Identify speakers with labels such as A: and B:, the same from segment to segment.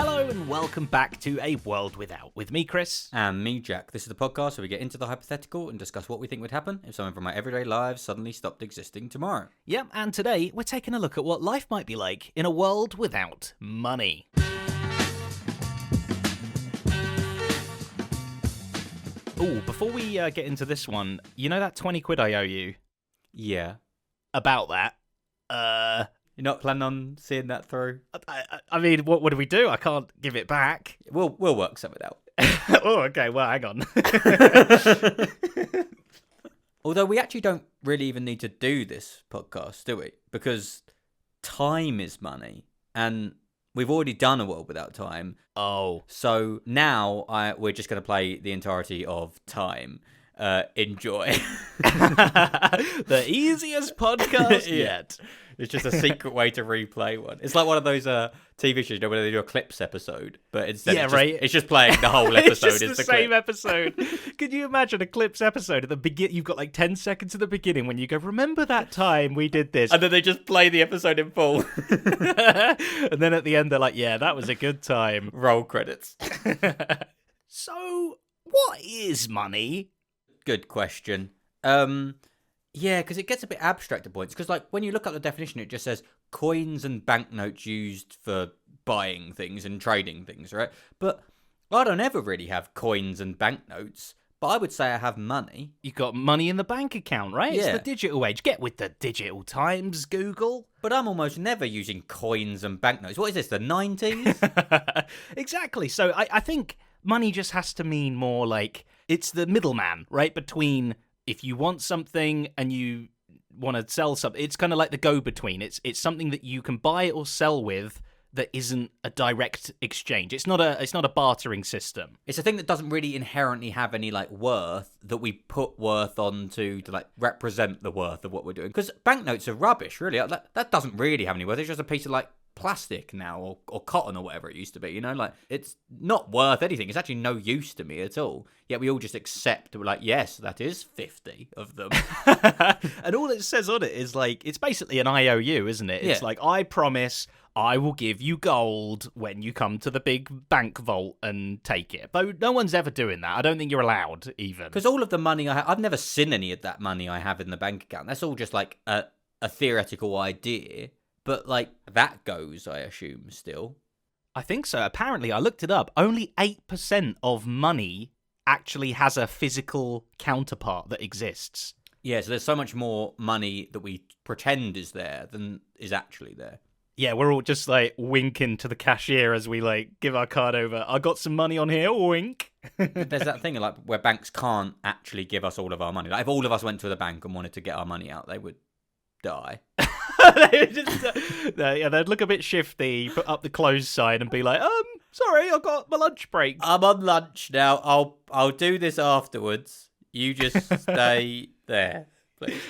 A: Hello and welcome back to A World Without, with me, Kris.
B: And me, Jack. This is the podcast where we get into the hypothetical and discuss what we think would happen if someone from our everyday lives suddenly stopped existing tomorrow.
A: Yep, and today we're taking a look at what life might be like in a world without money. Oh, before we get into this one, you know that 20 quid I owe you?
B: Yeah.
A: About that?
B: You're not planning on seeing that through?
A: I mean, what do we do? I can't give it back.
B: We'll work something out.
A: Oh, okay, well, hang on.
B: Although we actually don't really even need to do this podcast, do we? Because time is money, and we've already done a world without time.
A: Oh.
B: So now we're just going to play the entirety of time. Enjoy.
A: The easiest podcast yet.
B: It's just a secret way to replay one. It's like one of those TV shows, you know, where they do a clips episode, but instead it's just playing the whole episode.
A: It's just the same episode. Could you imagine a clips episode at the beginning? You've got like 10 seconds at the beginning when you go, remember that time we did this?
B: And then they just play the episode in full.
A: And then at the end they're like, yeah, that was a good time.
B: Roll credits.
A: So, what is money?
B: Good question. Yeah, because it gets a bit abstract at points. Because, like, when you look up the definition, it just says coins and banknotes used for buying things and trading things, right? But I don't ever really have coins and banknotes. But I would say I have money.
A: You got money in the bank account, right?
B: Yeah.
A: It's the digital age. Get with the digital times, Google.
B: But I'm almost never using coins and banknotes. What is this, the 90s?
A: Exactly. So I think money just has to mean more like it's the middleman, right? Between if you want something and you want to sell something, it's kind of like the go-between. It's something that you can buy or sell with that isn't a direct exchange. It's not a bartering system.
B: It's a thing that doesn't really inherently have any like worth that we put worth onto to like represent the worth of what we're doing. Because banknotes are rubbish, really. That doesn't really have any worth. It's just a piece of like plastic now or cotton or whatever it used to be, you know, like it's not worth anything. It's actually no use to me at all, yet we all just accept, we're like, yes, that is 50 of them.
A: And all it says on it is like, it's basically an IOU, isn't it? It's like, I promise I will give you gold when you come to the big bank vault and take it. But no one's ever doing that. I don't think you're allowed even,
B: because all of the money I've never seen any of that money I have in the bank account. That's all just like a theoretical idea. But, like, that goes, I assume, still.
A: I think so. Apparently, I looked it up. Only 8% of money actually has a physical counterpart that exists.
B: Yeah, so there's so much more money that we pretend is there than is actually there.
A: Yeah, we're all just, like, winking to the cashier as we, like, give our card over. I got some money on here, wink.
B: There's that thing, like, where banks can't actually give us all of our money. Like, if all of us went to the bank and wanted to get our money out, they would die.
A: They'd look a bit shifty, put up the close sign and be like, sorry, I got my lunch break.
B: I'm on lunch now. I'll do this afterwards. You just stay there, please.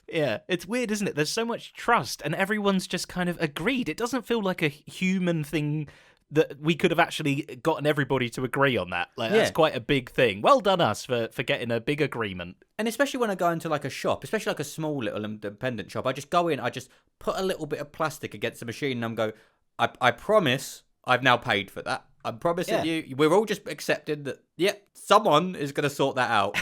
A: Yeah, it's weird, isn't it? There's so much trust and everyone's just kind of agreed. It doesn't feel like a human thing that we could have actually gotten everybody to agree on that. Like, that's quite a big thing. Well done us for getting a big agreement.
B: And especially when I go into like a shop, especially like a small little independent shop, I just go in, I just put a little bit of plastic against the machine and I promise I've now paid for that. I'm promising you, we're all just accepting that, someone is going to sort that out.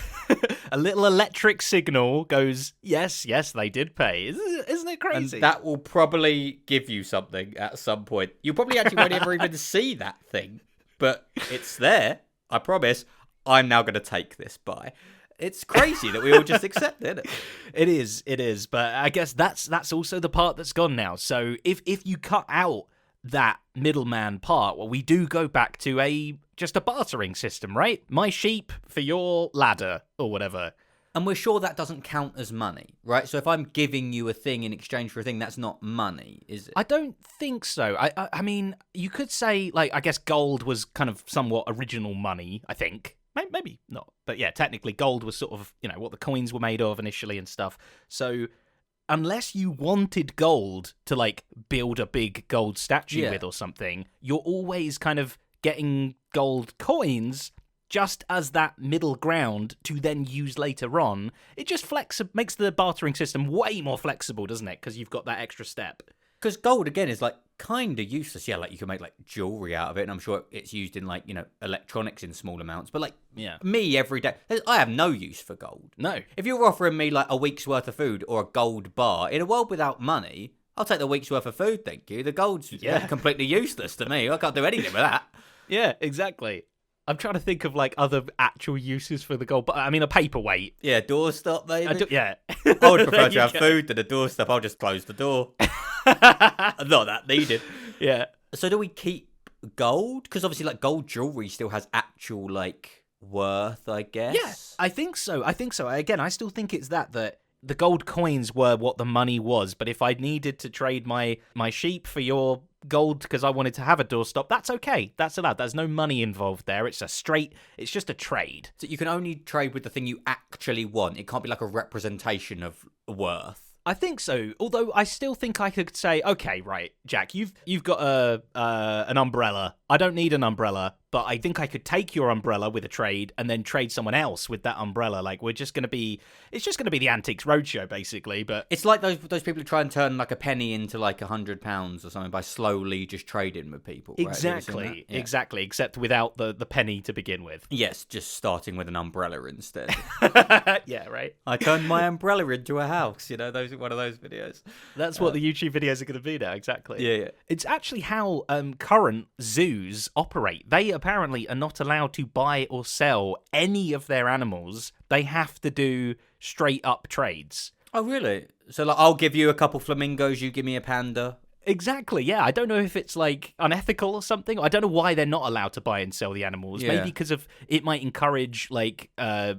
A: A little electric signal goes, yes, they did pay. Isn't it crazy?
B: And that will probably give you something at some point. You probably actually won't ever even see that thing, but it's there. I promise. I'm now going to take this by. It's crazy that we all just accept it.
A: It is. But I guess that's also the part that's gone now. So if you cut out that middleman part, well, we do go back to just a bartering system, right? My sheep for your ladder or whatever.
B: And we're sure that doesn't count as money, right? So if I'm giving you a thing in exchange for a thing, that's not money, is it?
A: I don't think so. I mean, you could say, like, I guess gold was kind of somewhat original money, I think. Maybe not. But yeah, technically gold was sort of, you know, what the coins were made of initially and stuff. So unless you wanted gold to, like, build a big gold statue with or something, you're always kind of getting gold coins just as that middle ground to then use later on. It just makes the bartering system way more flexible, doesn't it? Because you've got that extra step.
B: Because gold, again, is like kind of useless. Yeah, like you can make like jewelry out of it, and I'm sure it's used in like, electronics in small amounts. But like me every day, I have no use for gold.
A: No.
B: If you're offering me like a week's worth of food or a gold bar in a world without money, I'll take the week's worth of food, thank you. The gold's completely useless to me. I can't do anything with that.
A: Yeah, exactly. I'm trying to think of like other actual uses for the gold, but I mean a paperweight.
B: Yeah, doorstop, maybe.
A: Yeah.
B: I would prefer to have food than a doorstop. I'll just close the door. Not that needed.
A: Yeah.
B: So do we keep gold? Because obviously, like, gold jewelry still has actual like worth, I guess.
A: Yeah, I think so. Again, I still think it's that the gold coins were what the money was, but if I needed to trade my sheep for your gold because I wanted to have a doorstop, that's okay. That's allowed. There's no money involved there. It's just a trade.
B: So you can only trade with the thing you actually want. It can't be like a representation of worth.
A: I think so. Although I still think I could say, okay, right, Jack, you've got an umbrella. I don't need an umbrella, but I think I could take your umbrella with a trade and then trade someone else with that umbrella. Like it's just gonna be the Antiques Roadshow basically. But
B: it's like those people who try and turn like a penny into like £100 or something by slowly just trading with people. Right?
A: Exactly, exactly. Except without the penny to begin with.
B: Yes, just starting with an umbrella instead.
A: Yeah, right.
B: I turned my umbrella into a house. Those one of those videos.
A: That's what the YouTube videos are going to be now. Exactly.
B: Yeah.
A: It's actually how current zoos operate. They apparently are not allowed to buy or sell any of their animals. They have to do straight up trades.
B: Oh, really? So, like, I'll give you a couple flamingos, you give me a panda.
A: Exactly, yeah. I don't know if it's, like, unethical or something. I don't know why they're not allowed to buy and sell the animals.
B: Yeah.
A: Maybe because of it might encourage, like,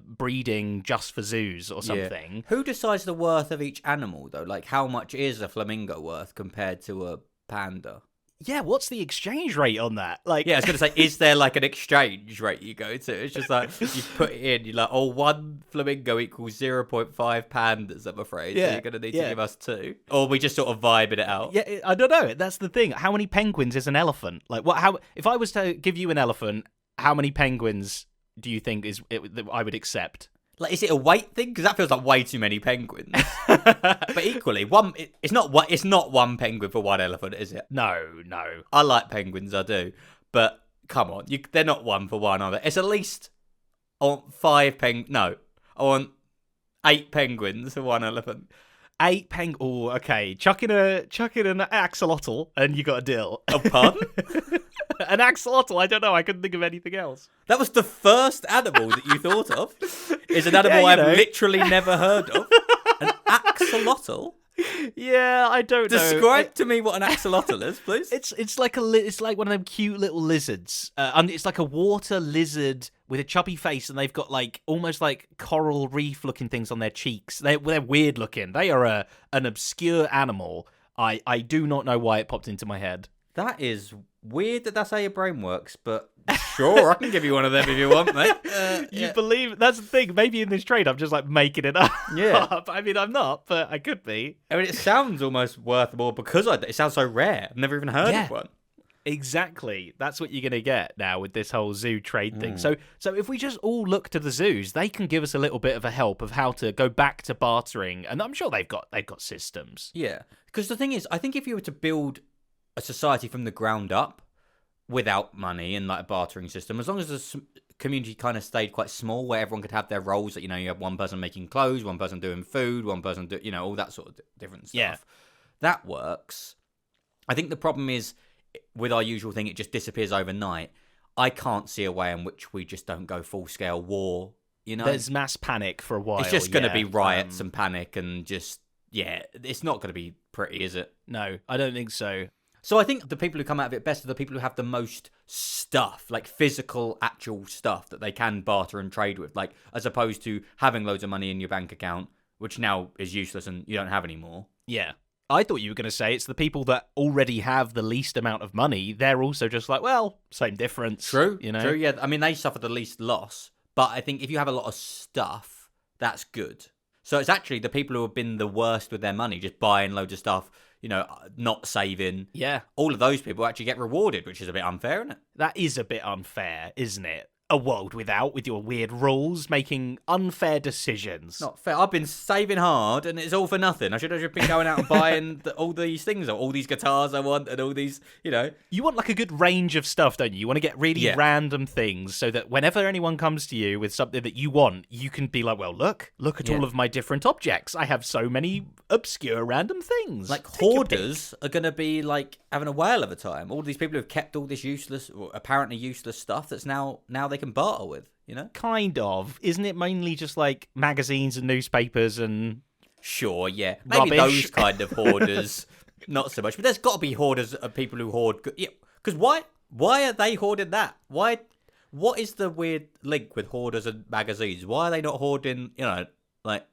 A: breeding just for zoos or something.
B: Yeah. Who decides the worth of each animal, though? Like, how much is a flamingo worth compared to a panda?
A: Yeah, what's the exchange rate on that? Like,
B: yeah, I was going to say, is there like an exchange rate you go to? It's just like, you put it in, you're like, one flamingo equals 0.5 pandas, I'm afraid.
A: Yeah,
B: so you're going to need to give us 2. Or we just sort of vibing it out.
A: Yeah, I don't know. That's the thing. How many penguins is an elephant? Like, if I was to give you an elephant, how many penguins do you think that I would accept?
B: Like, is it a weight thing? Because that feels like way too many penguins. But equally, it's not one penguin for one elephant, is it?
A: No.
B: I like penguins, I do. But come on, they're not one for one, are they? It's at least I want 5 penguins. No, I want 8 penguins for one elephant.
A: 8 penguins. Oh, okay. Chuck in an axolotl, and you got a deal.
B: Oh, pardon?
A: An axolotl. I don't know. I couldn't think of anything else.
B: That was the first animal that you thought of. It's an animal I've literally never heard of. An axolotl.
A: Yeah, I don't know.
B: Describe to me what an axolotl is, please.
A: It's like one of them cute little lizards. And it's like a water lizard with a chubby face, and they've got like almost like coral reef looking things on their cheeks. They're weird looking. They are an obscure animal. I do not know why it popped into my head.
B: That is weird that that's how your brain works, but sure, I can give you one of them if you want, mate.
A: You believe? That's the thing. Maybe in this trade, I'm just like making it up.
B: Yeah.
A: I mean, I'm not, but I could be.
B: I mean, it sounds almost worth more because it sounds so rare. I've never even heard of one.
A: Exactly. That's what you're going to get now with this whole zoo trade thing. So if we just all look to the zoos, they can give us a little bit of a help of how to go back to bartering. And I'm sure they've got systems.
B: Yeah. Because the thing is, I think if you were to build a society from the ground up without money and like a bartering system, as long as the community kind of stayed quite small where everyone could have their roles, that, you have one person making clothes, one person doing food, one person all that sort of different stuff.
A: Yeah.
B: That works. I think the problem is with our usual thing, it just disappears overnight. I can't see a way in which we just don't go full scale war.
A: There's mass panic for a while.
B: It's just going to be riots and panic and just, it's not going to be pretty, is it?
A: No, I don't think so.
B: So I think the people who come out of it best are the people who have the most stuff, like physical, actual stuff that they can barter and trade with, like as opposed to having loads of money in your bank account, which now is useless and you don't have anymore.
A: Yeah. I thought you were going to say it's the people that already have the least amount of money. They're also just like, well, same difference.
B: True, True, yeah. I mean, they suffer the least loss. But I think if you have a lot of stuff, that's good. So it's actually the people who have been the worst with their money, just buying loads of stuff, not saving.
A: Yeah.
B: All of those people actually get rewarded, which is a bit unfair, isn't it?
A: That is a bit unfair, isn't it? a world without, with your weird rules, making unfair decisions.
B: Not fair. I've been saving hard, and it's all for nothing. I should have just been going out and buying all these things, all these guitars I want, and all these,
A: You want like a good range of stuff, don't you? You want to get really random things so that whenever anyone comes to you with something that you want, you can be like, well, look at all of my different objects. I have so many obscure random things.
B: Like, hoarders are going to be like having a whale of a time. All these people who've kept all this useless, or apparently useless stuff that's now they can barter with,
A: Kind of. Isn't it mainly just like magazines and newspapers and...
B: Sure, yeah. Maybe
A: rubbish?
B: those kind of hoarders, not so much. But there's got to be hoarders of people who hoard... Yeah, because why are they hoarding that? What is the weird link with hoarders and magazines? Why are they not hoarding, like,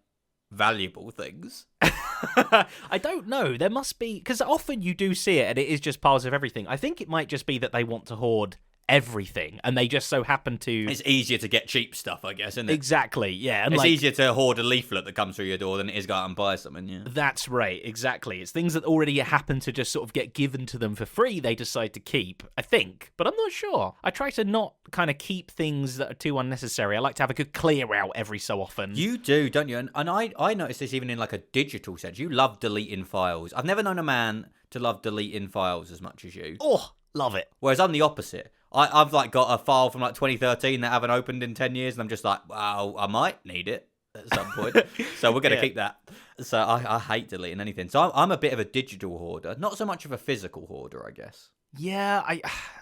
B: valuable things?
A: I don't know. There must be... Because often you do see it and it is just piles of everything. I think it might just be that they want to hoard everything and they just so happen to...
B: It's easier to get cheap stuff, I guess, isn't it?
A: Exactly, yeah. And
B: it's easier to hoard a leaflet that comes through your door than it is go out and buy something, yeah.
A: That's right, exactly. It's things that already happen to just sort of get given to them for free they decide to keep, I think. But I'm not sure. I try to not kind of keep things that are too unnecessary. I like to have a good clear out every so often.
B: You do, don't you? And I noticed this even in like a digital sense. You love deleting files. I've never known a man to love deleting files as much as you.
A: Oh, love it.
B: Whereas I'm the opposite. I've like got a file from like 2013 that I haven't opened in 10 years, and I'm just like, wow, I might need it at some point. So we're going to keep that. So I hate deleting anything. So I'm a bit of a digital hoarder, not so much of a physical hoarder, I guess.
A: Yeah,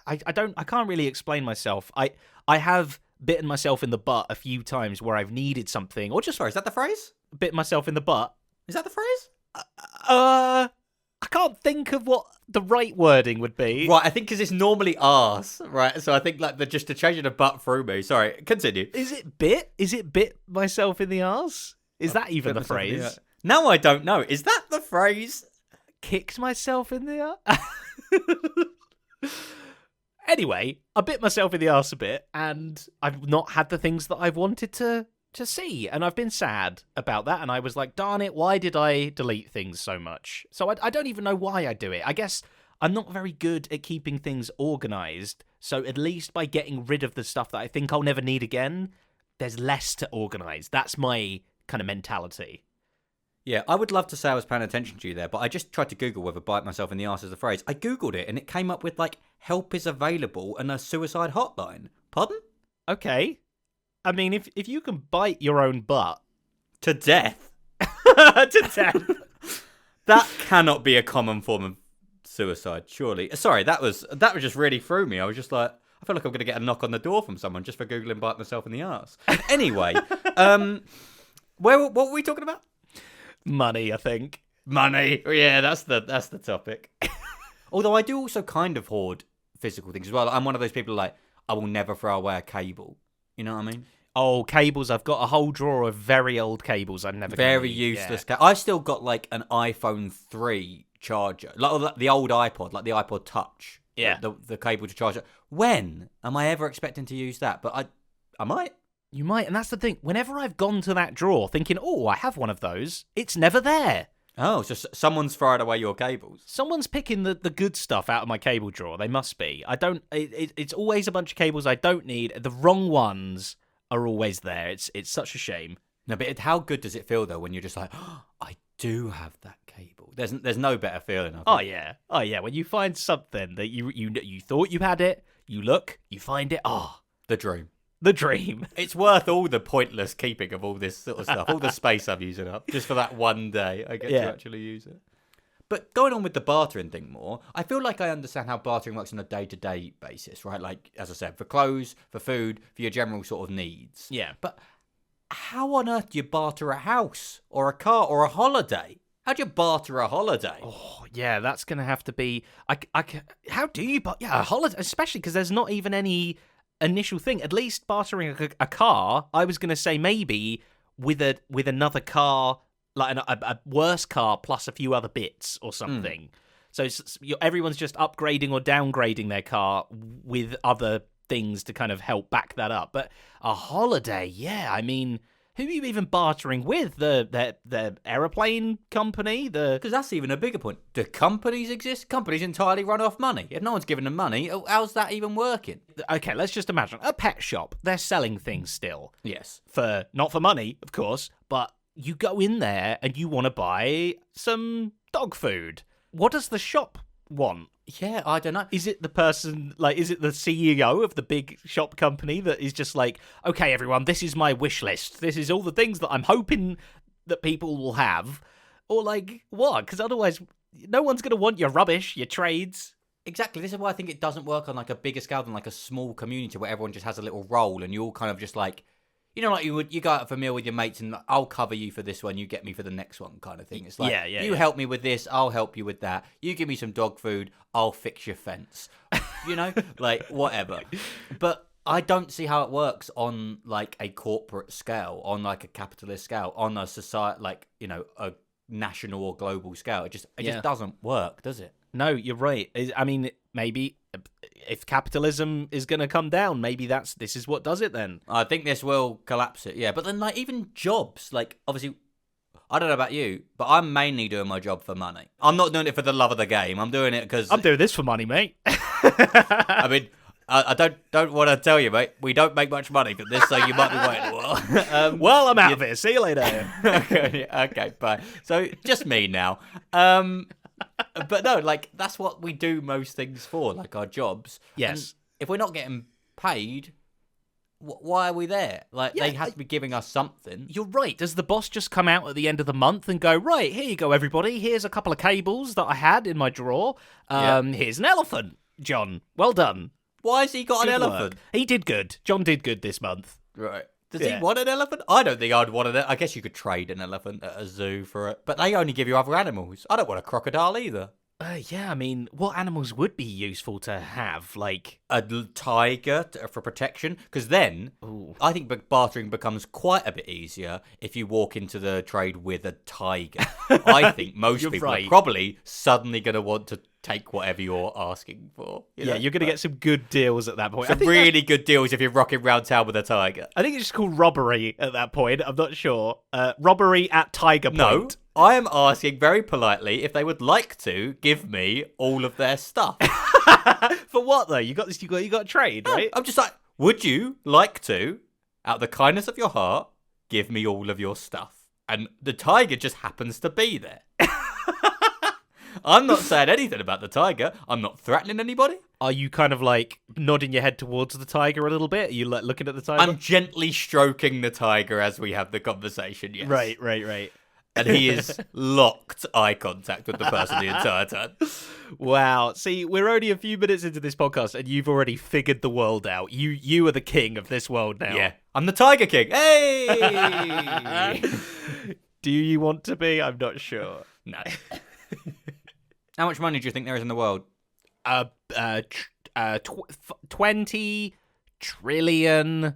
A: I can't really explain myself. I have bitten myself in the butt a few times where I've needed something, or just
B: Sorry, is that the phrase?
A: bit myself in the butt.
B: Is that the phrase?
A: I can't think of what the right wording would be.
B: Right, I think because it's normally arse, right? So I think like just to change it a butt through me. Sorry, continue.
A: Is it bit? Is it bit myself in the arse? Is that even the phrase?
B: No, I don't know. Is that the phrase?
A: Kicked myself in the arse? Anyway, I bit myself in the arse a bit, and I've not had the things that I've wanted to see, and I've been sad about that, and I was like, darn it, why did I delete things so much? So I don't even know why I do it. I guess I'm not very good at keeping things organised, so at least by getting rid of the stuff that I think I'll never need again, there's less to organise. That's my kind of mentality.
B: Yeah, I would love to say I was paying attention to you there, but I just tried to Google whether bite myself in the arse is a phrase. I Googled it, and it came up with, like, help is available and a suicide hotline. Pardon?
A: Okay. I mean, if you can bite your own butt...
B: To death?
A: to death.
B: That cannot be a common form of suicide, surely. Sorry, that was just really threw me. I was just like, I feel like I'm going to get a knock on the door from someone just for Googling bite myself in the arse. Anyway, what were we talking about?
A: Money, I think.
B: Money. Yeah, that's the topic. Although I do also kind of hoard physical things as well. I'm one of those people like, I will never throw away a cable. You know what I mean?
A: Oh, cables. I've got a whole drawer of very old cables I've never
B: Very useless.
A: Yeah.
B: I've still got like an iPhone 3 charger. Like the old iPod, like the iPod Touch.
A: Yeah.
B: The cable to charge it. When am I ever expecting to use that? But I might.
A: You might. And that's the thing. Whenever I've gone to that drawer thinking, oh, I have one of those, it's never there.
B: Oh, so someone's thrown away your cables.
A: Someone's picking the good stuff out of my cable drawer. They must be. It's always a bunch of cables I don't need. The wrong ones are always there. It's such a shame.
B: No, but how good does it feel though when you're just like, oh, I do have that cable. There's no better feeling.
A: Oh yeah. When you find something that you thought you had it, you look, you find it. Oh,
B: the dream.
A: The dream.
B: It's worth all the pointless keeping of all this sort of stuff, all the space I'm using up, just for that one day I get to actually use it. But going on with the bartering thing more, I feel like I understand how bartering works on a day-to-day basis, right? Like, as I said, for clothes, for food, for your general sort of needs.
A: Yeah.
B: But how on earth do you barter a house or a car or a holiday? How do you barter a holiday?
A: Oh, yeah, that's going to have to be... how do you... Yeah, a holiday, especially because there's not even any... initial thing. At least bartering a car, I was going to say maybe with another car, like a worse car plus a few other bits or something. So everyone's just upgrading or downgrading their car with other things to kind of help back that up. But a holiday, yeah, I mean, Who are you even bartering with? The aeroplane company?
B: Because that's even a bigger point. Do companies exist? Companies entirely run off money. If no one's giving them money, how's that even working?
A: Okay, let's just imagine a pet shop. They're selling things still.
B: Yes.
A: Not for money, of course, but you go in there and you want to buy some dog food. What does the shop want?
B: Yeah, I don't know.
A: Is it the person, is it the CEO of the big shop company that is just like, okay, everyone, this is my wish list. This is all the things that I'm hoping that people will have. Or, what? Because otherwise, no one's going to want your rubbish, your trades.
B: Exactly. This is why I think it doesn't work on, a bigger scale than, a small community where everyone just has a little role and you all kind of just, you go out for a meal with your mates and I'll cover you for this one, you get me for the next one kind of thing. It's you help me with this, I'll help you with that. You give me some dog food, I'll fix your fence. Whatever. But I don't see how it works on a corporate scale, on a capitalist scale, on a society, a national or global scale. It just doesn't work, does it?
A: No, you're right. I mean, maybe if capitalism is going to come down, maybe this is what does it then.
B: I think this will collapse it, yeah. But then, even jobs, obviously, I don't know about you, but I'm mainly doing my job for money. I'm not doing it for the love of the game. I'm doing it because...
A: I'm doing this for money, mate.
B: I mean, I don't want to tell you, mate. We don't make much money from this, so you might be waiting a while.
A: Well, I'm out of here. See you later.
B: Okay, bye. So, just me now. But no, that's what we do most things for, our jobs.
A: Yes.
B: And if we're not getting paid, why are we there? They have to be giving us something.
A: You're right. Does the boss just come out at the end of the month and go, right, here you go, everybody. Here's a couple of cables that I had in my drawer. Here's an elephant, John. Well done.
B: Why has he got an elephant?
A: He did good. John did good this month.
B: Right. Does he want an elephant? I don't think I'd want an elephant. I guess you could trade an elephant at a zoo for it. But they only give you other animals. I don't want a crocodile either.
A: I mean, what animals would be useful to have?
B: A tiger for protection? Because then, I think bartering becomes quite a bit easier if you walk into the trade with a tiger. I think most people are probably suddenly going to want to take whatever you're asking for.
A: You're going to get some good deals at that point.
B: Some really good deals if you're rocking round town with a tiger.
A: I think it's just called robbery at that point. I'm not sure. Robbery at Tiger Point.
B: No, I am asking very politely if they would like to give me all of their stuff.
A: For what though? You got a trade, right?
B: I'm just would you like to, out of the kindness of your heart, give me all of your stuff? And the tiger just happens to be there. I'm not saying anything about the tiger. I'm not threatening anybody.
A: Are you kind of nodding your head towards the tiger a little bit? Are you looking at the tiger?
B: I'm gently stroking the tiger as we have the conversation, yes.
A: Right.
B: And he is locked eye contact with the person the entire time.
A: Wow. See, we're only a few minutes into this podcast and you've already figured the world out. You are the king of this world now.
B: Yeah. I'm the Tiger King. Hey!
A: Do you want to be? I'm not sure.
B: No. How much money do you think there is in the world?
A: 20 trillion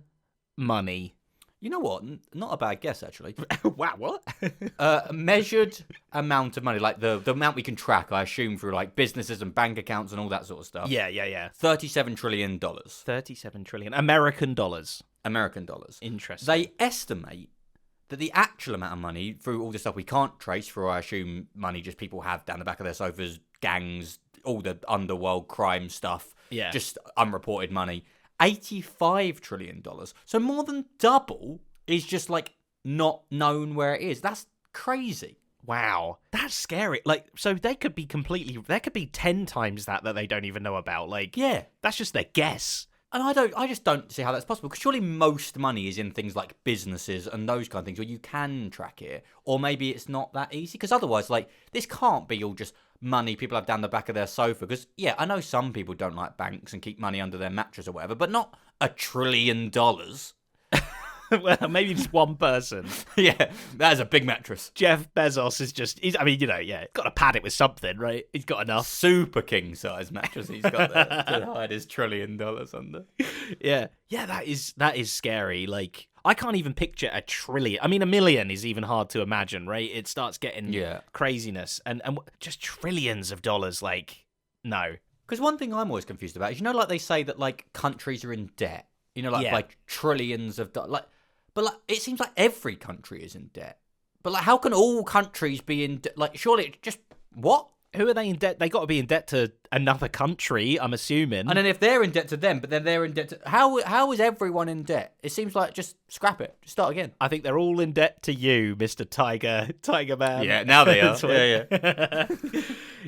A: money.
B: You know what? Not a bad guess, actually.
A: Wow, what?
B: Measured amount of money, the amount we can track, I assume, through businesses and bank accounts and all that sort of stuff.
A: Yeah.
B: $37 trillion.
A: 37 trillion. American dollars. Interesting.
B: They estimate that the actual amount of money through all the stuff we can't trace through, I assume, money just people have down the back of their sofas, gangs, all the underworld crime stuff, just unreported money. $85 trillion. So more than double is just not known where it is. That's crazy.
A: Wow. That's scary. So there could be 10 times that they don't even know about. That's just their guess.
B: And I just don't see how that's possible. Because surely most money is in things like businesses and those kind of things where you can track it. Or maybe it's not that easy. Because otherwise, this can't be all just money people have down the back of their sofa. Because, I know some people don't like banks and keep money under their mattress or whatever, but not $1 trillion.
A: Well, maybe just one person.
B: Yeah, that is a big mattress.
A: Jeff Bezos is he's got to pad it with something, right? He's got enough.
B: Super king size mattress he's got there to hide his $1 trillion under.
A: Yeah, that is scary. I can't even picture a trillion. I mean, 1 million is even hard to imagine, right? It starts getting craziness. And just trillions of dollars, no.
B: Because one thing I'm always confused about is, they say that, countries are in debt. By trillions of dollars. But like, it seems like every country is in debt. But like, how can all countries be in debt? Like, surely it just what?
A: Who are they in debt? They got to be in debt to another country, I'm assuming.
B: And then if they're in debt to them, but then they're in debt to how is everyone in debt? It seems like just scrap it, just start again.
A: I think they're all in debt to you, Mr. Tiger Man.
B: Yeah, now they are.
A: That's what-
B: yeah.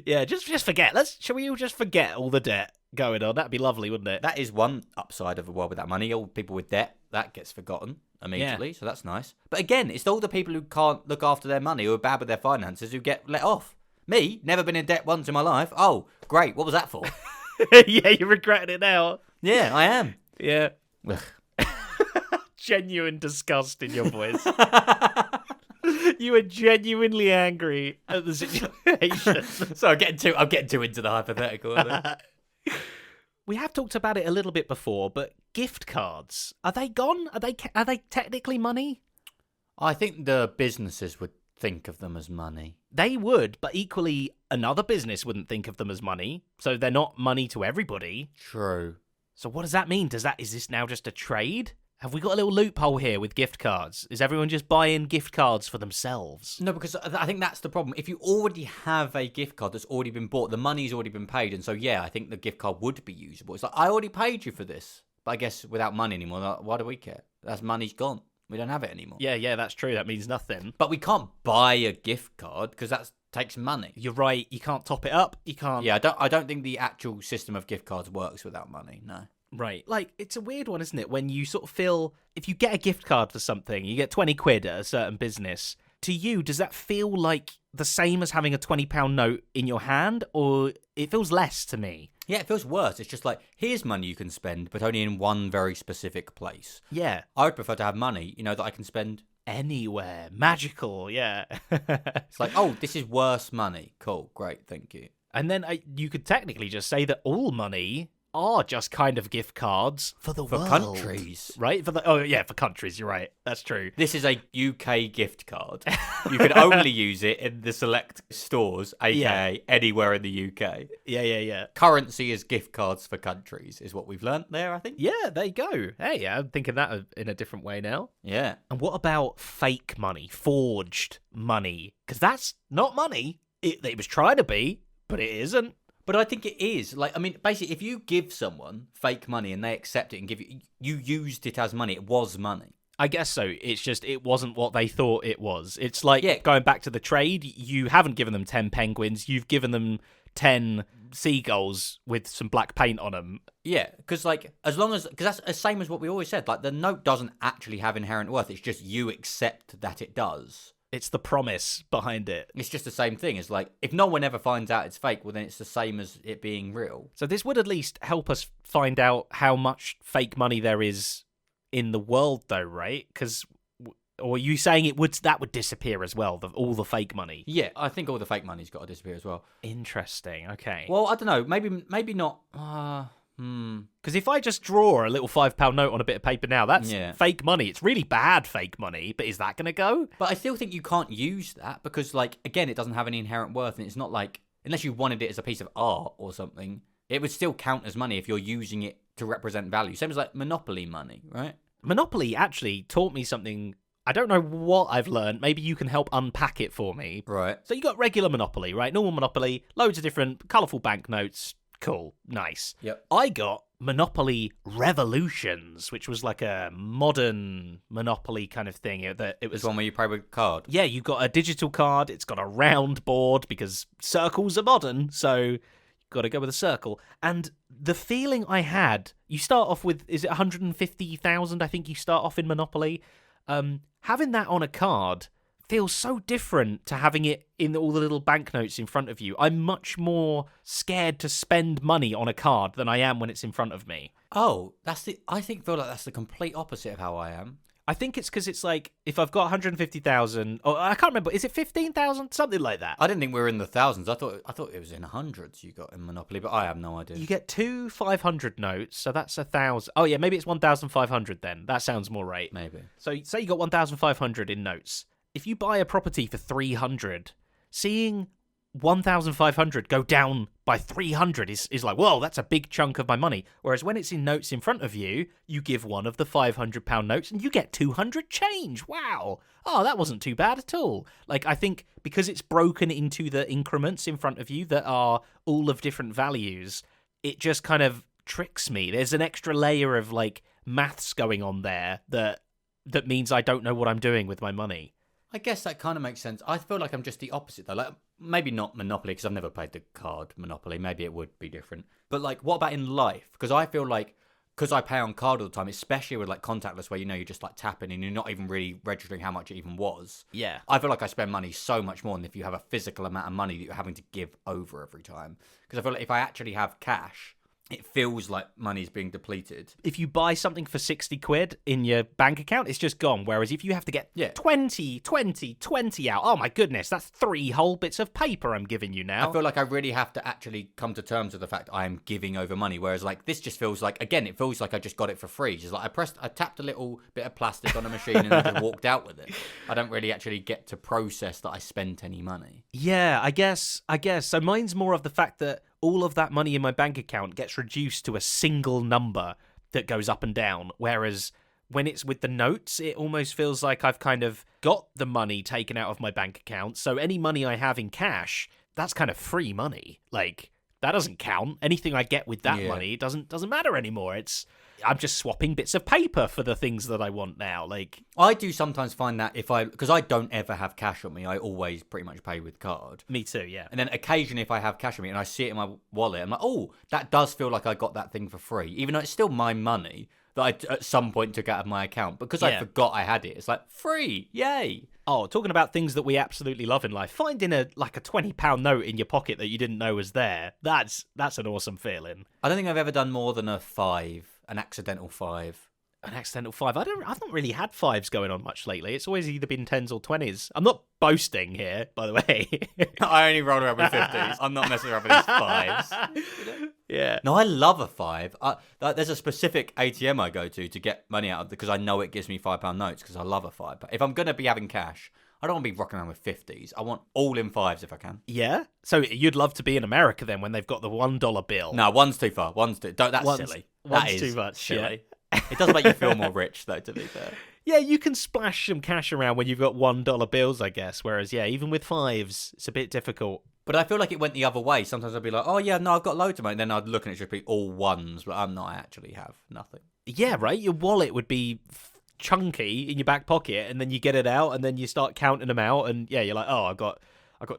A: Yeah, just forget. Shall we all just forget all the debt going on? That'd be lovely, wouldn't it?
B: That is one upside of a world without money. All people with debt, that gets forgotten immediately, so that's nice. But again, it's all the people who can't look after their money, who are bad with their finances, who get let off. Me, never been in debt once in my life. Oh, great. What was that for?
A: Yeah, you're regretting it now.
B: Yeah, I am.
A: Yeah.
B: Ugh.
A: Genuine disgust in your voice. You were genuinely angry at the situation.
B: So I'm getting too into the hypothetical.
A: We have talked about it a little bit before, but gift cards, are they gone? Are they technically money?
B: I think the businesses would think of them as money.
A: They would, but equally another business wouldn't think of them as money. So they're not money to everybody.
B: True.
A: So what does that mean? Is this now just a trade? Have we got a little loophole here with gift cards? Is everyone just buying gift cards for themselves?
B: No, because I think that's the problem. If you already have a gift card that's already been bought, the money's already been paid, and so yeah, I think the gift card would be usable. It's like, I already paid you for this, but I guess without money anymore, like, why do we care? That's money's gone. We don't have it anymore.
A: Yeah, that's true. That means nothing.
B: But we can't buy a gift card because that takes money.
A: You're right. You can't top it up. You can't.
B: Yeah, I don't think the actual system of gift cards works without money. No.
A: Right. Like, it's a weird one, isn't it? When you sort of feel, if you get a gift card for something, you get 20 quid at a certain business. To you, does that feel like the same as having a £20 note in your hand? Or it feels less to me?
B: Yeah, it feels worse. It's just like, here's money you can spend, but only in one very specific place.
A: Yeah.
B: I would prefer to have money, that I can spend
A: Anywhere. Magical, yeah.
B: It's like, oh, this is worse money. Cool, great, thank you.
A: And then you could technically just say that all money are just kind of gift cards for the world.
B: Countries.
A: Right? For countries, you're right. That's true.
B: This is a UK gift card. You can only use it in the select stores, aka anywhere in the UK.
A: Yeah.
B: Currency is gift cards for countries, is what we've learnt there, I think.
A: Yeah, there you go. Hey, I'm thinking that in a different way now.
B: Yeah.
A: And what about fake money, forged money? Because that's not money. It was trying to be, but it isn't.
B: But I think it is. Like, I mean, basically, if you give someone fake money and they accept it and give you used it as money, it was money.
A: I guess so. It's just, it wasn't what they thought it was. It's like going back to the trade, you haven't given them 10 penguins, you've given them 10 seagulls with some black paint on them.
B: Yeah, because because that's the same as what we always said. Like, the note doesn't actually have inherent worth. It's just you accept that it does.
A: It's the promise behind it.
B: It's just the same thing. It's like, if no one ever finds out it's fake, well, then it's the same as it being real.
A: So this would at least help us find out how much fake money there is in the world, though, right? Or are you saying that would disappear as well, all the fake money?
B: Yeah, I think all the fake money's got to disappear as well.
A: Interesting, okay.
B: Well, I don't know. Maybe not.
A: Because if I just draw a little £5 note on a bit of paper now, that's fake money. It's really bad fake money, but is that going to go?
B: But I still think you can't use that because, again, it doesn't have any inherent worth, and it's not like, unless you wanted it as a piece of art or something, it would still count as money if you're using it to represent value. Same as Monopoly money, right?
A: Monopoly actually taught me something. I don't know what I've learned. Maybe you can help unpack it for me.
B: Right.
A: So you got regular Monopoly, right? Normal Monopoly, loads of different colourful banknotes. Cool. Nice.
B: Yep.
A: I got Monopoly Revolutions, which was like a modern Monopoly kind of thing. It was
B: one where you play with a card.
A: Yeah, you've got a digital card. It's got a round board because circles are modern, so you've got to go with a circle. And the feeling I had, you start off with, is it 150,000? I think you start off in Monopoly. Having that on a card feels so different to having it in all the little banknotes in front of you. I'm much more scared to spend money on a card than I am when it's in front of me.
B: Oh, I feel like that's the complete opposite of how I am.
A: I think it's because it's like, if I've got 150,000, or I can't remember, is it 15,000? Something like that.
B: I didn't think we were in the thousands. I thought it was in hundreds you got in Monopoly, but I have no idea.
A: You get 2 500 notes, so that's 1,000. Oh yeah, maybe it's 1,500 then. That sounds more right.
B: Maybe.
A: So say you got 1,500 in notes. If you buy a property for 300, seeing 1,500 go down by 300 is like, whoa, that's a big chunk of my money. Whereas when it's in notes in front of you, you give one of the £500 notes and you get 200 change. Wow. Oh, that wasn't too bad at all. Like, I think because it's broken into the increments in front of you that are all of different values, it just kind of tricks me. There's an extra layer of, like, maths going on there that means I don't know what I'm doing with my money.
B: I guess that kind of makes sense. I feel like I'm just the opposite, though. Like, maybe not Monopoly, because I've never played the card Monopoly. Maybe it would be different. But, like, what about in life? Because I feel like, because I pay on card all the time, especially with, like, contactless, where, you know, you're just, like, tapping and you're not even really registering how much it even was.
A: Yeah.
B: I feel like I spend money so much more than if you have a physical amount of money that you're having to give over every time. Because I feel like if I actually have cash, it feels like money's being depleted.
A: If you buy something for 60 quid in your bank account, it's just gone. Whereas if you have to get 20 out, oh my goodness, that's 3 whole bits of paper I'm giving you now.
B: I feel like I really have to actually come to terms with the fact I am giving over money. Whereas like this just feels like, again, it feels like I just got it for free. Just like I tapped a little bit of plastic on a machine and then just walked out with it. I don't really actually get to process that I spent any money.
A: Yeah, I guess. So mine's more of the fact that all of that money in my bank account gets reduced to a single number that goes up and down. Whereas when it's with the notes, it almost feels like I've kind of got the money taken out of my bank account. So any money I have in cash, that's kind of free money. Like, that doesn't count. Anything I get with that money doesn't matter anymore. I'm just swapping bits of paper for the things that I want now. Like,
B: I do sometimes find that because I don't ever have cash on me, I always pretty much pay with card.
A: Me too, yeah.
B: And then occasionally if I have cash on me and I see it in my wallet, I'm like, oh, that does feel like I got that thing for free. Even though it's still my money that I at some point took out of my account. Because I forgot I had it. It's like, free, yay.
A: Oh, talking about things that we absolutely love in life, finding a £20 note in your pocket that you didn't know was there, that's an awesome feeling.
B: I don't think I've ever done more than a 5. An accidental 5.
A: An accidental 5. I've not really had 5s going on much lately. It's always either been 10s or 20s. I'm not boasting here, by the way.
B: I only roll around with 50s. I'm not messing around with these 5s.
A: Yeah.
B: No, I love a 5. There's a specific ATM I go to get money out of because I know it gives me £5 notes because I love a 5. But if I'm going to be having cash, I don't want to be rocking around with 50s. I want all in 5s if I can.
A: Yeah? So you'd love to be in America then when they've got the $1 bill?
B: No, one's too far. That's silly.
A: One's too much.
B: Silly.
A: Yeah.
B: It does make you feel more rich, though, to be fair.
A: Yeah, you can splash some cash around when you've got $1 bills, I guess. Whereas, yeah, even with 5s, it's a bit difficult.
B: But I feel like it went the other way. Sometimes I'd be like, oh, yeah, no, I've got loads of money. Then I'd look and it should be all 1s, but I'm not. I actually have nothing.
A: Yeah, right? Your wallet would be chunky in your back pocket, and then you get it out, and then you start counting them out, and yeah, you're like, oh, I got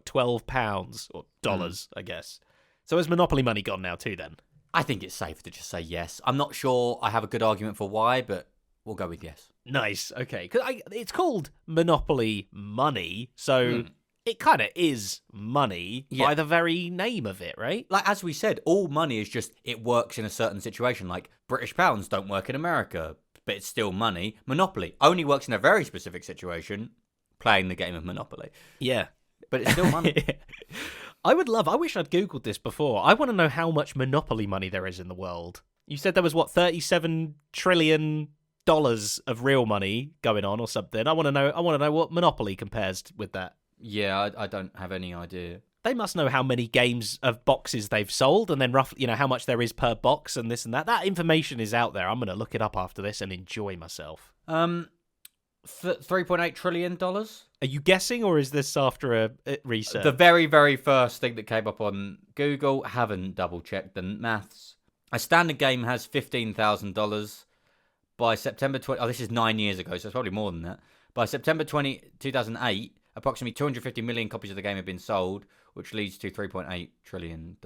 A: £12 or dollars, I guess. So has Monopoly money gone now too? Then
B: I think it's safer to just say yes. I'm not sure I have a good argument for why, but we'll go with yes.
A: Nice, okay, because it's called Monopoly money, so it kind of is money by the very name of it, right?
B: Like as we said, all money is just it works in a certain situation. Like British pounds don't work in America, but it's still money. Monopoly only works in a very specific situation, playing the game of Monopoly.
A: Yeah.
B: But it's still money.
A: I wish I'd Googled this before. I want to know how much Monopoly money there is in the world. You said there was, $37 trillion of real money going on or something. I want to know what Monopoly compares with that.
B: Yeah, I don't have any idea.
A: They must know how many games of boxes they've sold and then roughly, how much there is per box and this and that. That information is out there. I'm going to look it up after this and enjoy myself.
B: $3.8 trillion?
A: Are you guessing or is this after a research?
B: The very, very first thing that came up on Google, haven't double-checked the maths. A standard game has $15,000 by September 20... Oh, this is 9 years ago, so it's probably more than that. By September 2008, approximately 250 million copies of the game have been sold, which leads to $3.8 trillion.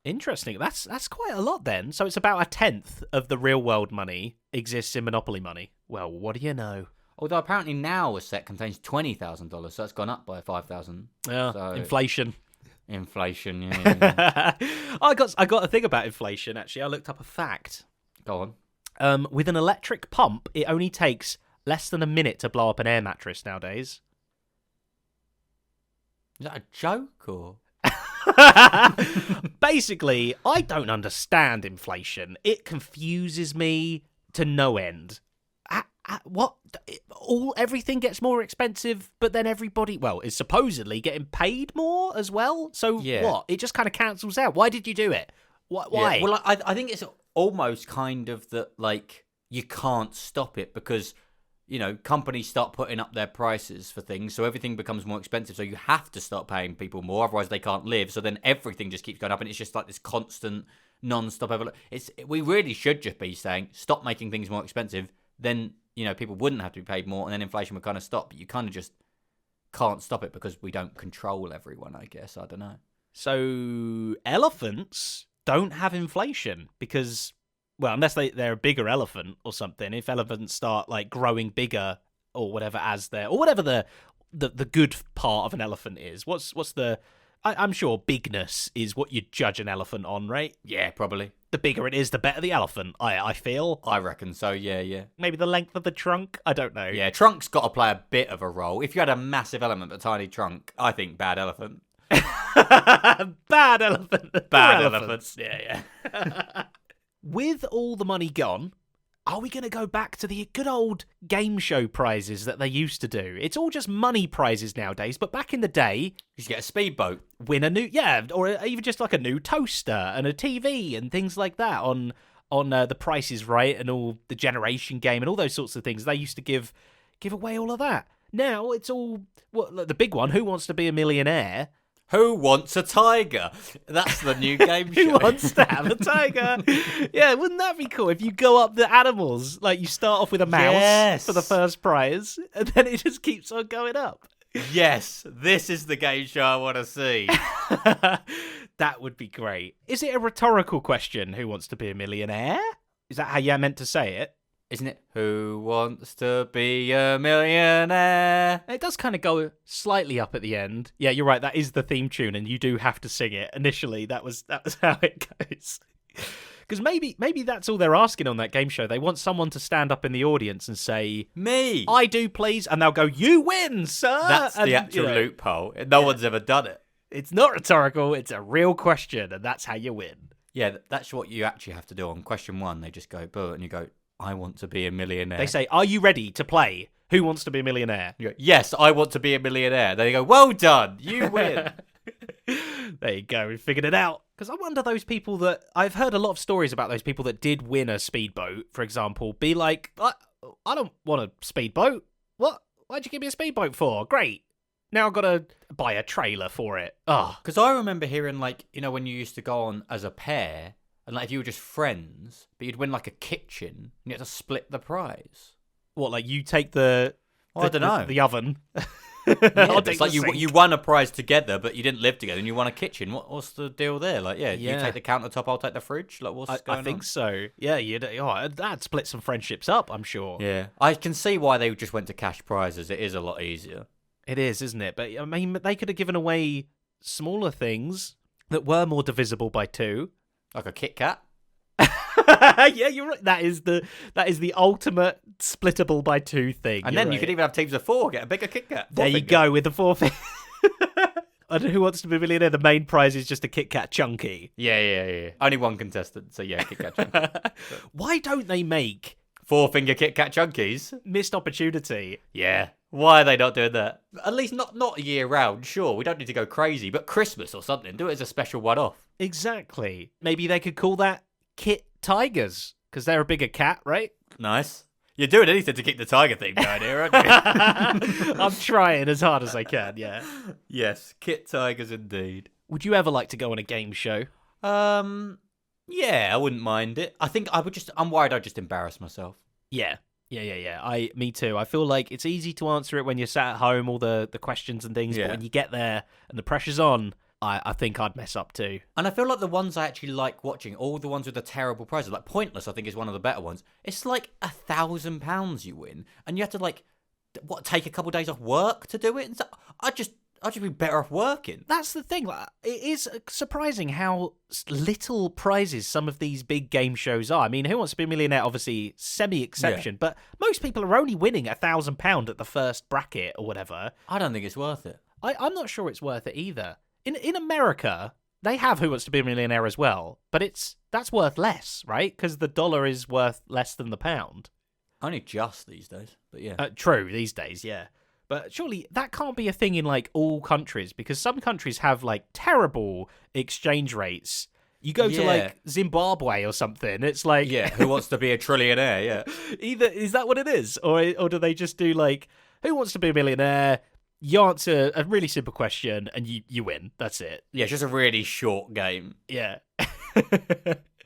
A: Interesting. That's quite a lot then. So it's about 1/10 of the real world money exists in Monopoly money. Well, what do you know?
B: Although apparently now a set contains $20,000, so it's gone up by 5,000.
A: Yeah,
B: so...
A: Inflation,
B: yeah.
A: I got a thing about inflation, actually. I looked up a fact.
B: Go on.
A: With an electric pump, it only takes less than a minute to blow up an air mattress nowadays.
B: Is that a joke or?
A: Basically, I don't understand inflation. It confuses me to no end. What? Everything gets more expensive, but then everybody, well, is supposedly getting paid more as well. So what? It just kind of cancels out. Why did you do it? Why?
B: Yeah. Well, I think it's almost kind of that, like, you can't stop it because, you know, companies start putting up their prices for things, so everything becomes more expensive. So you have to start paying people more, otherwise they can't live. So then everything just keeps going up, and it's just like this constant, non-stop we really should just be saying, stop making things more expensive. Then, you know, people wouldn't have to be paid more, and then inflation would kind of stop. But you kind of just can't stop it because we don't control everyone, I guess. I don't know.
A: So elephants don't have inflation because, well, unless they're a bigger elephant or something. If elephants start like growing bigger or whatever or whatever the good part of an elephant is. What's the? I'm sure bigness is what you judge an elephant on, right?
B: Yeah, probably.
A: The bigger it is, the better the elephant. I feel.
B: I reckon so. Yeah.
A: Maybe the length of the trunk. I don't know.
B: Yeah, trunk's got to play a bit of a role. If you had a massive elephant but a tiny trunk, I think bad elephant.
A: Bad elephant.
B: Bad elephants.
A: Yeah. With all the money gone, are we going to go back to the good old game show prizes that they used to do? It's all just money prizes nowadays, but back in the day,
B: you should get a speedboat.
A: Win a new, or even just like a new toaster and a TV and things like that on The Price is Right and all the Generation Game and all those sorts of things. They used to give away all of that. Now it's all, the big one, Who Wants to Be a Millionaire?
B: Who wants a tiger? That's the new game show.
A: Who wants to have a tiger? Yeah, wouldn't that be cool if you go up the animals? Like you start off with a mouse for the first prize, and then it just keeps on going up.
B: Yes, this is the game show I want to see.
A: That would be great. Is it a rhetorical question, who wants to be a millionaire? Is that how you're meant to say it?
B: Isn't it? Who wants to be a millionaire?
A: It does kind of go slightly up at the end. Yeah, you're right. That is the theme tune, and you do have to sing it. Initially, that was how it goes. Because maybe that's all they're asking on that game show. They want someone to stand up in the audience and say,
B: "Me,
A: I do, please," and they'll go, "You win, sir."
B: That's the actual loophole. No one's ever done it.
A: It's not rhetorical. It's a real question, and that's how you win.
B: Yeah, that's what you actually have to do on question one. They just go, "Boo," and you go, I want to be a millionaire.
A: They say, are you ready to play Who Wants to Be a Millionaire?
B: You go, yes, I want to be a millionaire. They go, well done, you win.
A: There you go, we figured it out. Because I wonder those people that, I've heard a lot of stories about those people that did win a speedboat, for example, be like, I don't want a speedboat. What? Why'd you give me a speedboat for? Great. Now I've got to buy a trailer for it.
B: Because I remember hearing, like, you know, when you used to go on as a pair, and like if you were just friends, but you'd win like a kitchen, and you had to split the prize.
A: What, like you take I
B: don't know.
A: The oven.
B: Yeah, it's like you won a prize together, but you didn't live together, and you won a kitchen. What's the deal there? Like, you take the countertop, I'll take the fridge. Like, what's going on?
A: I think so. Yeah, that'd split some friendships up, I'm sure.
B: Yeah, I can see why they just went to cash prizes. It is a lot easier.
A: It is, isn't it? But I mean, they could have given away smaller things that were more divisible by two.
B: Like a Kit Kat?
A: Yeah, you're right. That is the ultimate splittable by two thing.
B: And then you could even have teams of four, get a bigger Kit Kat.
A: There you go, with the 4 finger. And Who Wants to Be a Millionaire? The main prize is just a Kit Kat Chunky.
B: Yeah. Only one contestant, so yeah, Kit Kat Chunky.
A: Why don't they make
B: 4-finger Kit Kat Chunkies?
A: Missed opportunity.
B: Yeah. Why are they not doing that? At least not year round, sure. We don't need to go crazy, but Christmas or something. Do it as a special one-off.
A: Exactly. Maybe they could call that Kit Tigers, because they're a bigger cat, right?
B: Nice. You're doing anything to keep the tiger theme going here, aren't you?
A: I'm trying as hard as I can, yeah.
B: Yes, Kit Tigers indeed.
A: Would you ever like to go on a game show?
B: Yeah, I wouldn't mind it. I think I'm worried I'd just embarrass myself.
A: Yeah. Me too. I feel like it's easy to answer it when you're sat at home, all the questions and things, but when you get there and the pressure's on, I think I'd mess up too.
B: And I feel like the ones I actually like watching, all the ones with the terrible prizes, like Pointless, I think is one of the better ones. It's like £1,000 you win, and you have to take a couple of days off work to do it. And so I'd just be better off working.
A: That's the thing. It is surprising how little prizes some of these big game shows are. I mean, Who Wants to Be a Millionaire, obviously semi-exception, but most people are only winning £1,000 at the first bracket or whatever.
B: I don't think it's worth it.
A: I'm not sure it's worth it either. In America, they have Who Wants to Be a Millionaire as well, but that's worth less, right? Because the dollar is worth less than the pound.
B: Only just these days, but yeah.
A: True, these days, yeah. But surely that can't be a thing in like all countries, because some countries have like terrible exchange rates. You go to like Zimbabwe or something, it's like
B: Yeah, who wants to be a trillionaire? Yeah.
A: either is that what it is, or do they just do like who wants to be a millionaire? You answer a really simple question and you win. That's it.
B: Yeah, it's just a really short game.
A: Yeah.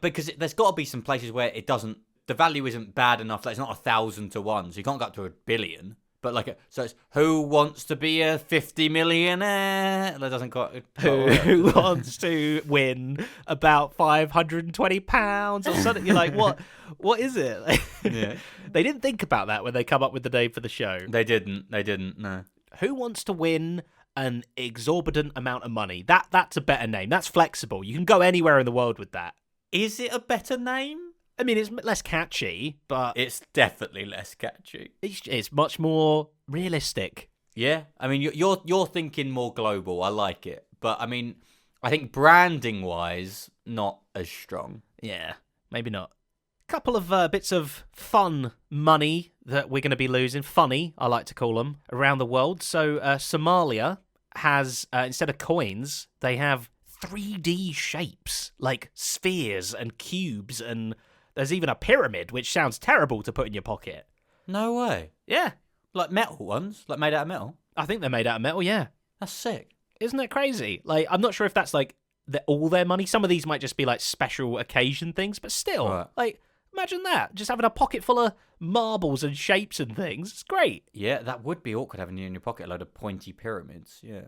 B: Because there's got to be some places where the value isn't bad enough that it's not 1,000 to 1, so you can't go up to 1 billion. But so it's who wants to be a 50 millionaire? That doesn't quite.
A: Who wants to win about £520 or something? You're like, what is it?
B: Yeah.
A: They didn't think about that when they come up with the name for the show.
B: They didn't. No.
A: Who wants to win an exorbitant amount of money? That's a better name. That's flexible. You can go anywhere in the world with that.
B: Is it a better name?
A: I mean, it's less catchy, but
B: It's definitely less catchy.
A: it's much more realistic.
B: Yeah, I mean, you're thinking more global. I like it, but I mean, I think branding wise, not as strong.
A: Yeah, maybe not. Couple of bits of fun money that we're going to be losing. Funny, I like to call them, around the world. So Somalia has, instead of coins, they have 3D shapes, like spheres and cubes, and there's even a pyramid, which sounds terrible to put in your pocket.
B: No way.
A: Yeah.
B: Like metal ones, like made out of metal.
A: I think they're made out of metal, yeah.
B: That's sick.
A: Isn't that crazy? Like, I'm not sure if that's like all their money. Some of these might just be like special occasion things, but still,
B: Right.
A: like, imagine that. Just having a pocket full of marbles and shapes and things. It's great.
B: Yeah, that would be awkward having you in your pocket a load of pointy pyramids. Yeah.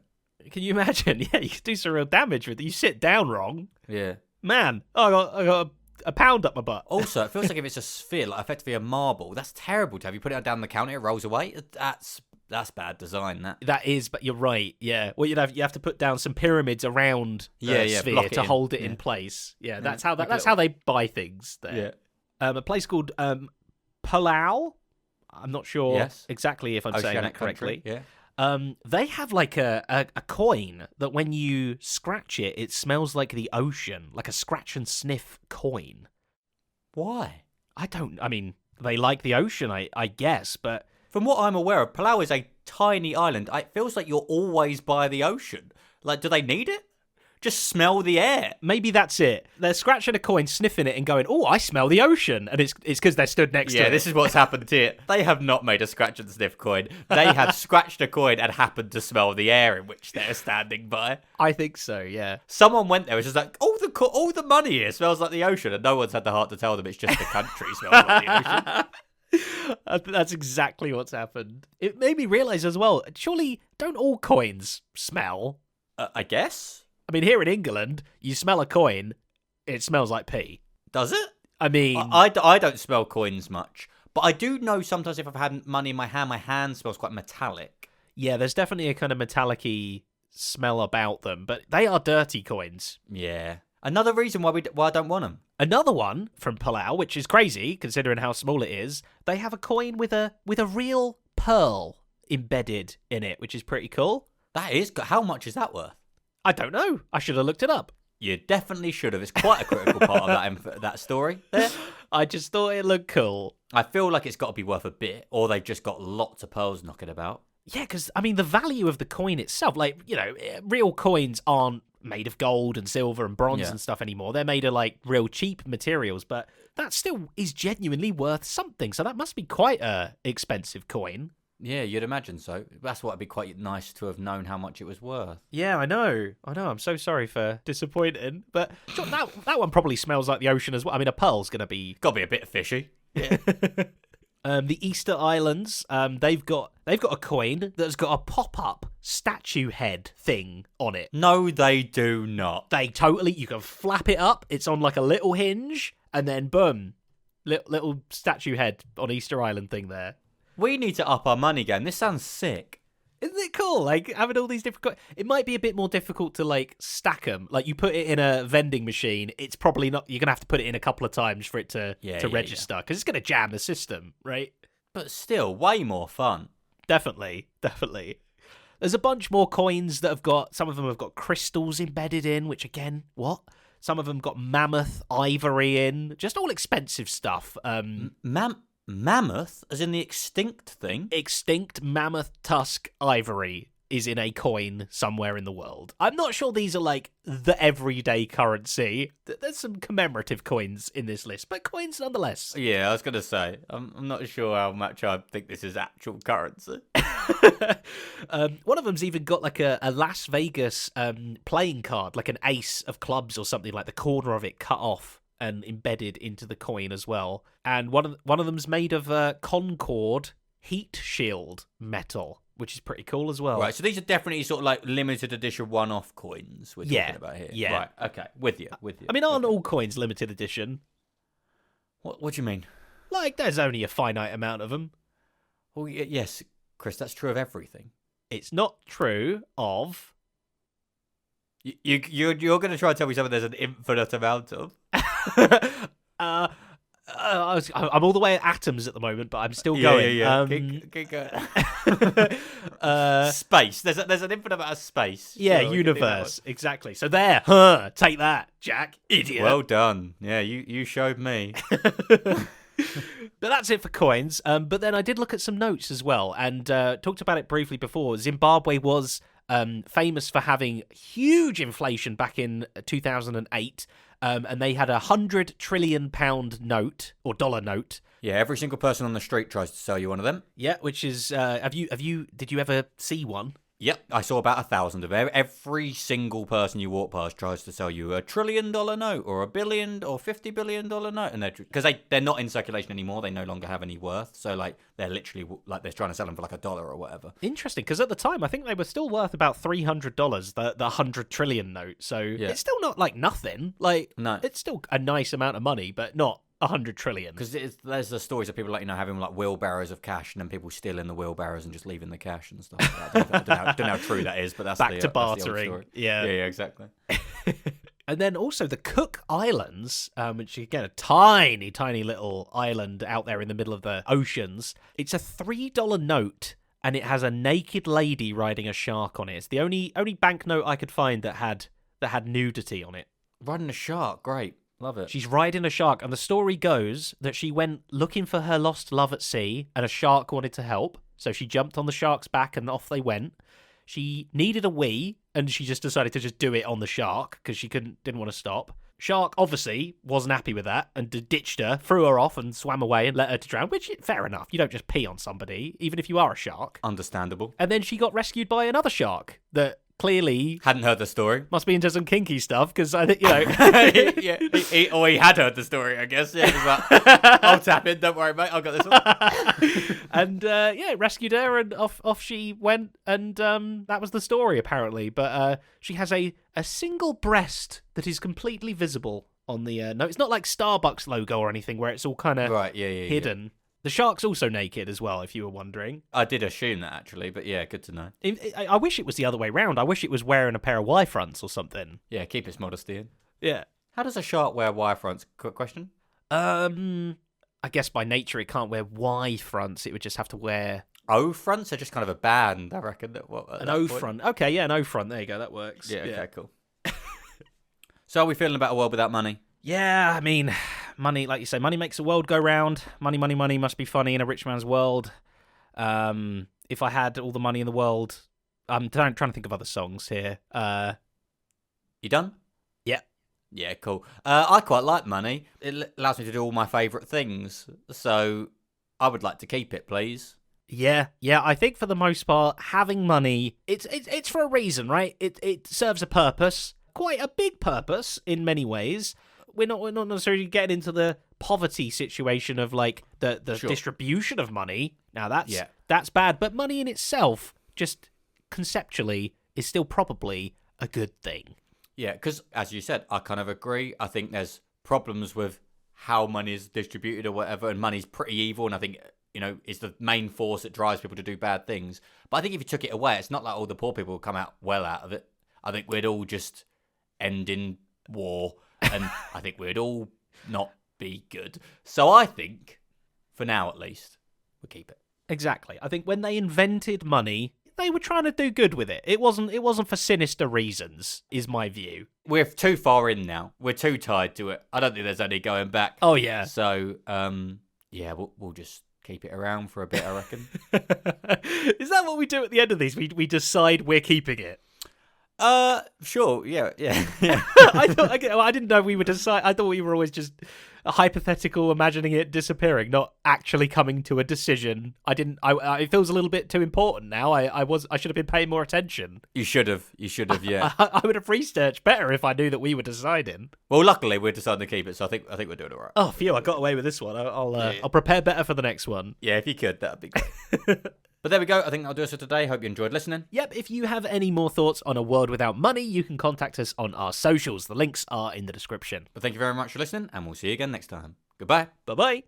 A: Can you imagine? Yeah, you could do some real damage with it. You sit down wrong.
B: Yeah.
A: Man, I got a pound up my butt.
B: Also, it feels like if it's a sphere, like effectively a marble, that's terrible to have. You put it down the counter, it rolls away. That's bad design.
A: That is, but you're right. Yeah. Well, you have to put down some pyramids around the sphere
B: block it
A: to
B: in.
A: hold it
B: Yeah.
A: in place. Yeah,
B: And
A: that's how
B: like
A: that's
B: a
A: how they buy things there.
B: Yeah.
A: A place called Palau. I'm not sure
B: Yes.
A: exactly if I'm saying that
B: Oceanic country.
A: correctly.
B: Yeah.
A: They have like a coin that when you scratch it, it smells like the ocean, like a scratch and sniff coin.
B: Why?
A: I mean, they like the ocean, I guess, but
B: From what I'm aware of, Palau is a tiny island. It feels like you're always by the ocean. Like, do they need it? Just smell the air.
A: maybe that's it. They're scratching a coin, sniffing it, and going, "Oh, I smell the ocean," and it's because they're stood next to it.
B: Yeah, this is what's happened here. They have not made a scratch and sniff coin. They have scratched a coin and happened to smell the air in which they're standing by.
A: I think so. Yeah.
B: Someone went there, was just like, all the money here smells like the ocean, and no one's had the heart to tell them it's just the country smells like the ocean.
A: That's exactly what's happened. It made me realise as well, surely don't all coins smell?
B: I guess.
A: I mean, here in England, you smell a coin, it smells like pee.
B: Does it?
A: I mean,
B: I don't smell coins much, but I do know sometimes if I've had money in my hand smells quite metallic.
A: yeah, there's definitely a kind of metallic-y smell about them, but they are dirty coins.
B: Yeah. Another reason why I don't want them.
A: Another one from Palau, which is crazy considering how small it is, they have a coin with a real pearl embedded in it, which is pretty cool.
B: That is, how much is that worth?
A: I don't know. I should have looked it up.
B: You definitely should have. It's quite a critical part of that story there.
A: I just thought it looked cool.
B: I feel like it's got to be worth a bit, or they've just got lots of pearls knocking about.
A: Yeah, because, I mean, the value of the coin itself, like, you know, real coins aren't made of gold and silver and bronze and stuff anymore. They're made of, like, real cheap materials, but that still is genuinely worth something. So that must be quite a expensive coin.
B: Yeah, you'd imagine so. That's what would be quite nice to have known how much it was worth.
A: Yeah, I know. I'm so sorry for disappointing. But sure, that one probably smells like the ocean as well. I mean, a pearl's going to be...
B: Got to be a bit fishy.
A: Yeah. The Easter Islands, they've got a coin that's got a pop-up statue head thing on it.
B: No, they do not.
A: You can flap it up. It's on like a little hinge, and then boom, little statue head on Easter Island thing there.
B: We need to up our money game. This sounds sick.
A: Isn't it cool? Like, having all these different... It might be a bit more difficult to, like, stack them. Like, you put it in a vending machine, it's probably not... You're going to have to put it in a couple of times for it to register, because it's going to jam the system, right?
B: But still, way more fun.
A: Definitely. There's a bunch more coins that have got... Some of them have got crystals embedded in, which, again, what? Some of them got mammoth ivory in. Just all expensive stuff.
B: Mammoth, as in the extinct thing?
A: Extinct mammoth tusk ivory is in a coin somewhere in the world. I'm not sure these are like the everyday currency. There's some commemorative coins in this list, but coins nonetheless.
B: Yeah, I was going to say, I'm not sure how much I think this is actual currency.
A: One of them's even got like a Las Vegas playing card, like an ace of clubs or something, like the corner of it cut off and embedded into the coin as well. And one of them's made of Concord heat shield metal, which is pretty cool as well.
B: Right, so these are definitely sort of like limited edition one-off coins we're talking about here.
A: Yeah.
B: Right, okay, with you.
A: I mean, aren't all coins limited edition?
B: What do you mean?
A: Like, there's only a finite amount of them.
B: Well, yes, Chris, that's true of everything.
A: It's not true of...
B: You're going to try and tell me something there's an infinite amount of?
A: I'm all the way at atoms at the moment, but I'm still going.
B: Yeah. Keep going. Space. There's an infinite amount of space.
A: Yeah,
B: so
A: universe. Exactly. So there. Take that, Jack. Idiot.
B: Well done. Yeah, you showed me.
A: But that's it for coins. But then I did look at some notes as well and talked about it briefly before. Zimbabwe was famous for having huge inflation back in 2008. And they had £100 trillion note or dollar note.
B: Yeah, every single person on the street tries to sell you one of them.
A: Yeah, which is did you ever see one?
B: Yep, I saw about 1,000 of them. Every single person you walk past tries to sell you $1 trillion note or $1 billion or $50 billion note, and because they're not in circulation anymore, they no longer have any worth. So like they're literally like they're trying to sell them for like $1 or whatever.
A: Interesting, because at the time I think they were still worth about $300, the $100 trillion note. So it's still not like nothing. Like
B: no,
A: it's still a nice amount of money, but not $100 trillion.
B: Because there's the stories of people like having like wheelbarrows of cash and then people stealing the wheelbarrows and just leaving the cash and stuff like that. I don't know how true that is, but that's
A: back to bartering.
B: That's the old story.
A: Yeah,
B: exactly.
A: And then also the Cook Islands, which again a tiny, tiny little island out there in the middle of the oceans. It's a $3 note. And it has a naked lady riding a shark on it. It's the only banknote I could find that had nudity on it.
B: Riding a shark, great. Love it.
A: She's riding a shark, and the story goes that she went looking for her lost love at sea, and a shark wanted to help, so she jumped on the shark's back, and off they went. She needed a wee, and she just decided to just do it on the shark, because she didn't want to stop. Shark, obviously, wasn't happy with that, and ditched her, threw her off, and swam away, and let her to drown, which, fair enough. You don't just pee on somebody, even if you are a shark.
B: Understandable.
A: And then she got rescued by another shark that clearly
B: hadn't heard the story.
A: Must be into some kinky stuff, because I think, you know.
B: Yeah, he had heard the story, I guess. Yeah, like, I'll tap in, don't worry, mate, I've got this one.
A: And rescued her, and off she went, and that was the story, apparently. But she has a single breast that is completely visible on the no, it's not like Starbucks logo or anything where it's all kind of hidden. Yeah. The shark's also naked as well, if you were wondering.
B: I did assume that, actually, but yeah, good to know.
A: I wish it was the other way round. I wish it was wearing a pair of Y fronts or something.
B: Yeah, keep its modesty in.
A: Yeah.
B: How does a shark wear Y fronts? Quick question.
A: I guess by nature it can't wear Y fronts. It would just have to wear...
B: O fronts? They're just kind of a band, I reckon.
A: An O front. Okay, yeah, an O front. There you go, that works.
B: Yeah, okay, cool. So are we feeling about a world without money?
A: Yeah, I mean, money, like you say, money makes the world go round. Money must be funny in a rich man's world. If I had all the money in the world, I'm trying to think of other songs here.
B: You done?
A: Yeah.
B: Yeah, cool. I quite like money. It allows me to do all my favourite things. So I would like to keep it, please.
A: Yeah. I think for the most part, having money, it's for a reason, right? It serves a purpose, quite a big purpose in many ways. We're not necessarily getting into the poverty situation of like the distribution of money. Now that's bad, but money in itself, just conceptually, is still probably a good thing.
B: Yeah, because as you said, I kind of agree. I think there's problems with how money is distributed or whatever, and money's pretty evil, and I think, you know, is the main force that drives people to do bad things. But I think if you took it away, it's not like all the poor people would come out well out of it. I think we'd all just end in war, and I think we'd all not be good. So I think, for now at least, we'll keep it.
A: Exactly. I think when they invented money, they were trying to do good with it. It wasn't for sinister reasons, is my view.
B: We're too far in now. We're too tied to it. I don't think there's any going back.
A: Oh, yeah.
B: So, Yeah, we'll just keep it around for a bit, I reckon.
A: Is that what we do at the end of these? We decide we're keeping it.
B: Sure, yeah.
A: I didn't know we would decide. I thought we were always just a hypothetical, imagining it disappearing, not actually coming to a decision. It feels a little bit too important now. I should have been paying more attention.
B: You should have, yeah.
A: I would have researched better if I knew that we were deciding.
B: Well, luckily we're deciding to keep it, so I think we're doing all right.
A: Oh, phew! I got away with this one. I'll prepare better for the next one.
B: Yeah, if you could, that'd be great. But there we go. I think that'll do us for today. Hope you enjoyed listening.
A: Yep, if you have any more thoughts on A World Without Money, you can contact us on our socials. The links are in the description.
B: But thank you very much for listening, and we'll see you again next time. Goodbye.
A: Bye-bye.